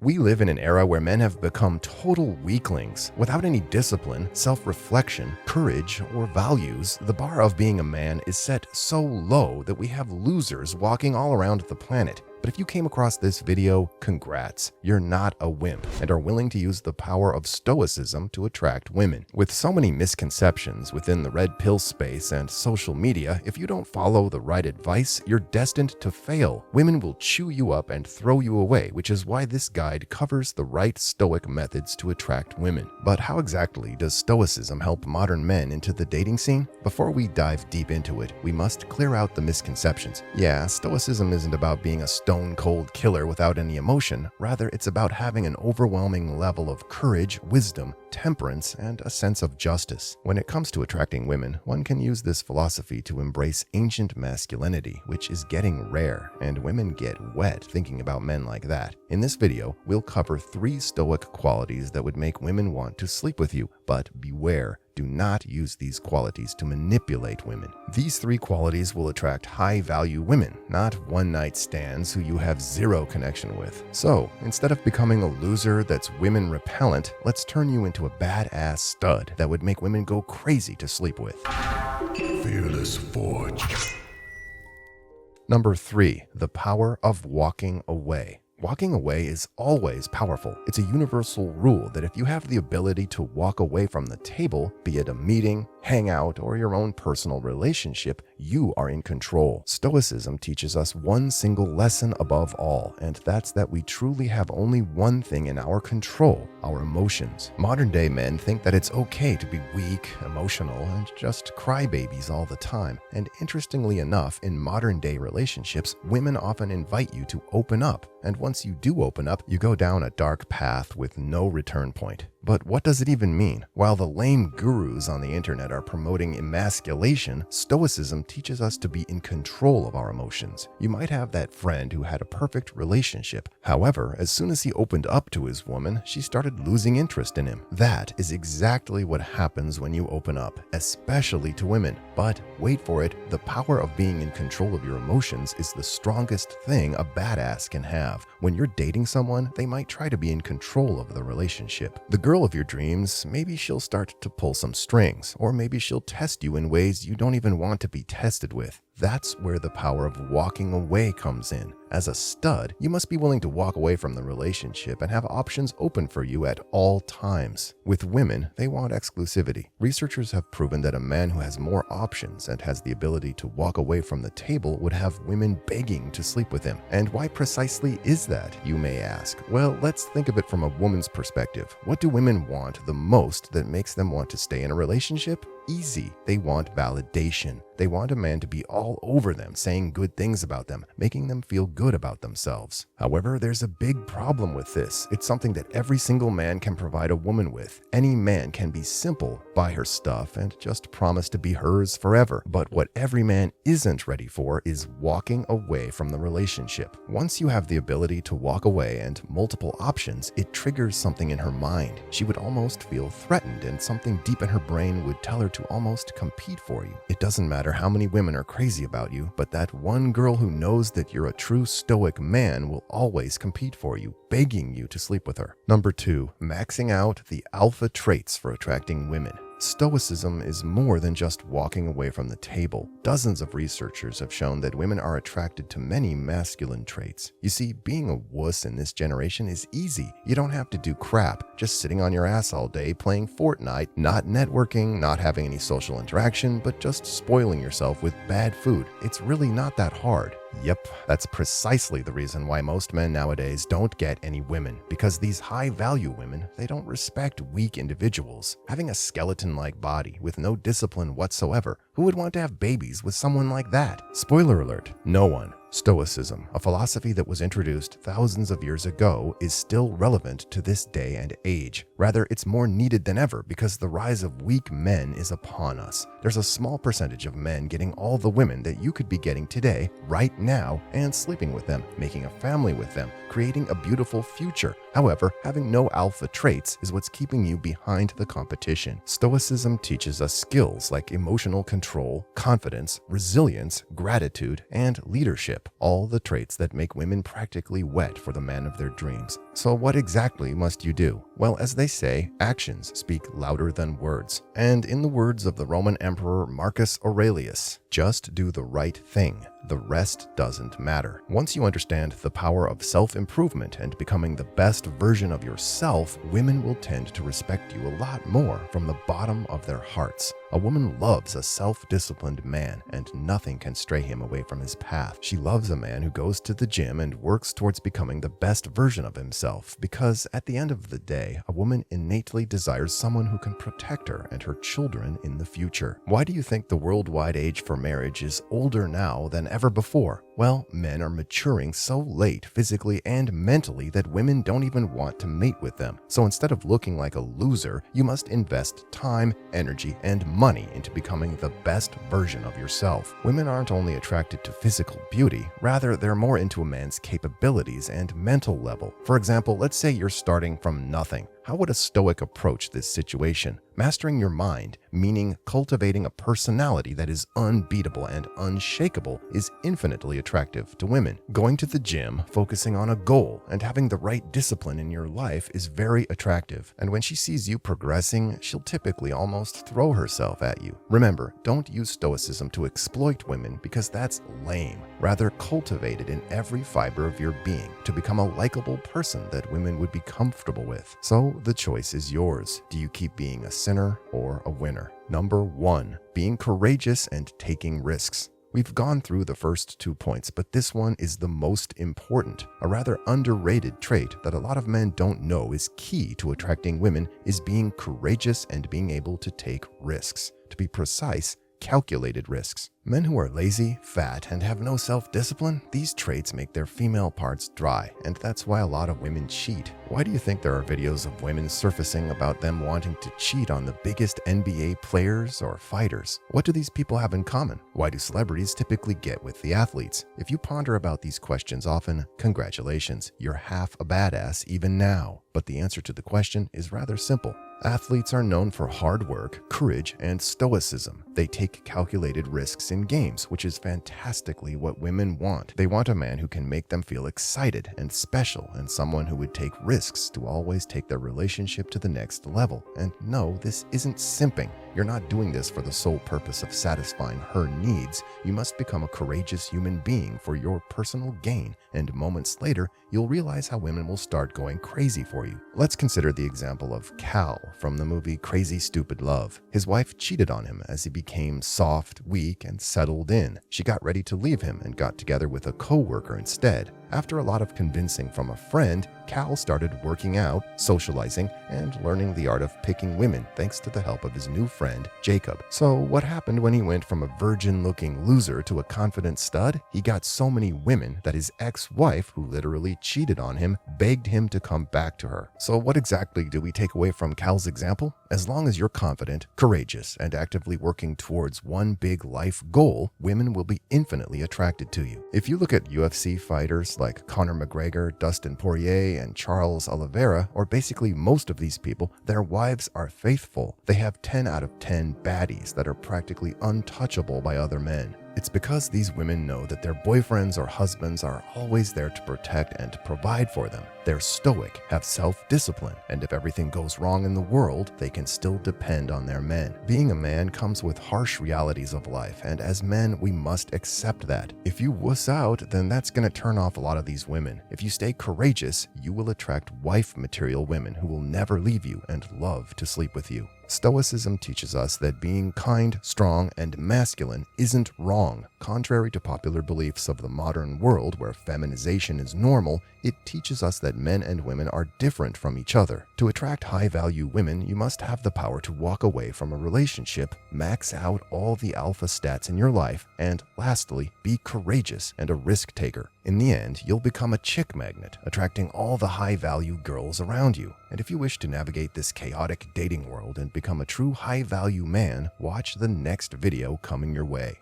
We live in an era where men have become total weaklings. Without any discipline, self-reflection, courage, or values, the bar of being a man is set so low that we have losers walking all around the planet. But if you came across this video, congrats. You're not a wimp and are willing to use the power of Stoicism to attract women. With so many misconceptions within the red pill space and social media, if you don't follow the right advice, you're destined to fail. Women will chew you up and throw you away, which is why this guide covers the right Stoic methods to attract women. But how exactly does Stoicism help modern men into the dating scene? Before we dive deep into it, we must clear out the misconceptions. Yeah, Stoicism isn't about being a stone-cold killer without any emotion. Rather, it's about having an overwhelming level of courage, wisdom, temperance, and a sense of justice. When it comes to attracting women, one can use this philosophy to embrace ancient masculinity, which is getting rare, and women get wet thinking about men like that. In this video, we'll cover 3 Stoic qualities that would make women want to sleep with you, but beware. Do not use these qualities to manipulate women. These 3 qualities will attract high-value women, not one-night stands who you have zero connection with. So, instead of becoming a loser that's women repellent, let's turn you into a badass stud that would make women go crazy to sleep with. Fearlessforge. Number 3, the power of walking away. Walking away is always powerful. It's a universal rule that if you have the ability to walk away from the table, be it a meeting, hangout, or your own personal relationship, you are in control. Stoicism teaches us one single lesson above all, and that's that we truly have only one thing in our control: our emotions. Modern-day men think that it's okay to be weak, emotional, and just crybabies all the time. And interestingly enough, in modern-day relationships, women often invite you to open up. And once you do open up, you go down a dark path with no return point. But what does it even mean? While the lame gurus on the internet are promoting emasculation, Stoicism teaches us to be in control of our emotions. You might have that friend who had a perfect relationship. However, as soon as he opened up to his woman, she started losing interest in him. That is exactly what happens when you open up, especially to women. But wait for it, the power of being in control of your emotions is the strongest thing a badass can have. When you're dating someone, they might try to be in control of the relationship. The girl of your dreams, maybe she'll start to pull some strings, or maybe she'll test you in ways you don't even want to be tested with. That's where the power of walking away comes in. As a stud, you must be willing to walk away from the relationship and have options open for you at all times. With women, they want exclusivity. Researchers have proven that a man who has more options and has the ability to walk away from the table would have women begging to sleep with him. And why precisely is that, you may ask? Well, let's think of it from a woman's perspective. What do women want the most that makes them want to stay in a relationship? Easy. They want validation. They want a man to be all over them, saying good things about them, making them feel good about themselves. However, there's a big problem with this. It's something that every single man can provide a woman with. Any man can be simple, buy her stuff, and just promise to be hers forever. But what every man isn't ready for is walking away from the relationship. Once you have the ability to walk away and multiple options, it triggers something in her mind. She would almost feel threatened, and something deep in her brain would tell her to almost compete for you. It doesn't matter how many women are crazy about you, but that one girl who knows that you're a true Stoic man will always compete for you, begging you to sleep with her. Number 2, maxing out the alpha traits for attracting women. Stoicism is more than just walking away from the table. Dozens of researchers have shown that women are attracted to many masculine traits. You see, being a wuss in this generation is easy. You don't have to do crap, just sitting on your ass all day playing Fortnite, not networking, not having any social interaction, but just spoiling yourself with bad food. It's really not that hard. Yep, that's precisely the reason why most men nowadays don't get any women, because these high-value women, they don't respect weak individuals. Having a skeleton-like body with no discipline whatsoever, who would want to have babies with someone like that? Spoiler alert, no one. Stoicism, a philosophy that was introduced thousands of years ago, is still relevant to this day and age. Rather, it's more needed than ever because the rise of weak men is upon us. There's a small percentage of men getting all the women that you could be getting today, right now, and sleeping with them, making a family with them, creating a beautiful future. However, having no alpha traits is what's keeping you behind the competition. Stoicism teaches us skills like emotional control, confidence, resilience, gratitude, and leadership. leadership, all the traits that make women practically wet for the man of their dreams. So what exactly must you do? Well, as they say, actions speak louder than words. And in the words of the Roman Emperor Marcus Aurelius, just do the right thing. The rest doesn't matter. Once you understand the power of self-improvement and becoming the best version of yourself, women will tend to respect you a lot more from the bottom of their hearts. A woman loves a self-disciplined man, and nothing can stray him away from his path. She loves a man who goes to the gym and works towards becoming the best version of himself, because at the end of the day, a woman innately desires someone who can protect her and her children in the future. Why do you think the worldwide age for marriage is older now than ever before? Well, men are maturing so late physically and mentally that women don't even want to mate with them. So instead of looking like a loser, you must invest time, energy, and money into becoming the best version of yourself. Women aren't only attracted to physical beauty, rather they're more into a man's capabilities and mental level. For example, let's say you're starting from nothing. How would a Stoic approach this situation? Mastering your mind, meaning cultivating a personality that is unbeatable and unshakable, is infinitely attractive to women. Going to the gym, focusing on a goal, and having the right discipline in your life is very attractive. And when she sees you progressing, she'll typically almost throw herself at you. Remember, don't use Stoicism to exploit women because that's lame. Rather, cultivate it in every fiber of your being to become a likable person that women would be comfortable with. So the choice is yours. Do you keep being a sinner or a winner? Number 1, being courageous and taking risks. We've gone through the first 2 points, but this one is the most important. A rather underrated trait that a lot of men don't know is key to attracting women is being courageous and being able to take risks. To be precise, calculated risks. Men who are lazy, fat, and have no self-discipline, these traits make their female parts dry, and that's why a lot of women cheat. Why do you think there are videos of women surfacing about them wanting to cheat on the biggest NBA players or fighters? What do these people have in common? Why do celebrities typically get with the athletes? If you ponder about these questions often, congratulations, you're half a badass even now. But the answer to the question is rather simple. Athletes are known for hard work, courage, and stoicism. They take calculated risks in games, which is fantastically what women want. They want a man who can make them feel excited and special, and someone who would take risks to always take their relationship to the next level. And no, this isn't simping. You're not doing this for the sole purpose of satisfying her needs. You must become a courageous human being for your personal gain, and moments later, you'll realize how women will start going crazy for you. Let's consider the example of Cal from the movie Crazy Stupid Love. His wife cheated on him as he became soft, weak, and settled in. She got ready to leave him and got together with a co-worker instead. After a lot of convincing from a friend, Cal started working out, socializing, and learning the art of picking women thanks to the help of his new friend, Jacob. So what happened when he went from a virgin-looking loser to a confident stud? He got so many women that his ex-wife, who literally cheated on him, begged him to come back to her. So what exactly do we take away from Cal's example? As long as you're confident, courageous, and actively working towards one big life goal, women will be infinitely attracted to you. If you look at UFC fighters like Conor McGregor, Dustin Poirier, and Charles Oliveira, or basically most of these people, their wives are faithful. They have 10 out of 10 baddies that are practically untouchable by other men. It's because these women know that their boyfriends or husbands are always there to protect and provide for them. They're stoic, have self-discipline, and if everything goes wrong in the world, they can still depend on their men. Being a man comes with harsh realities of life, and as men, we must accept that. If you wuss out, then that's going to turn off a lot of these women. If you stay courageous, you will attract wife-material women who will never leave you and love to sleep with you. Stoicism teaches us that being kind, strong, and masculine isn't wrong. Contrary to popular beliefs of the modern world where feminization is normal, it teaches us that men and women are different from each other. To attract high-value women, you must have the power to walk away from a relationship, max out all the alpha stats in your life, and lastly, be courageous and a risk taker. In the end, you'll become a chick magnet, attracting all the high-value girls around you. And if you wish to navigate this chaotic dating world and become a true high-value man, watch the next video coming your way.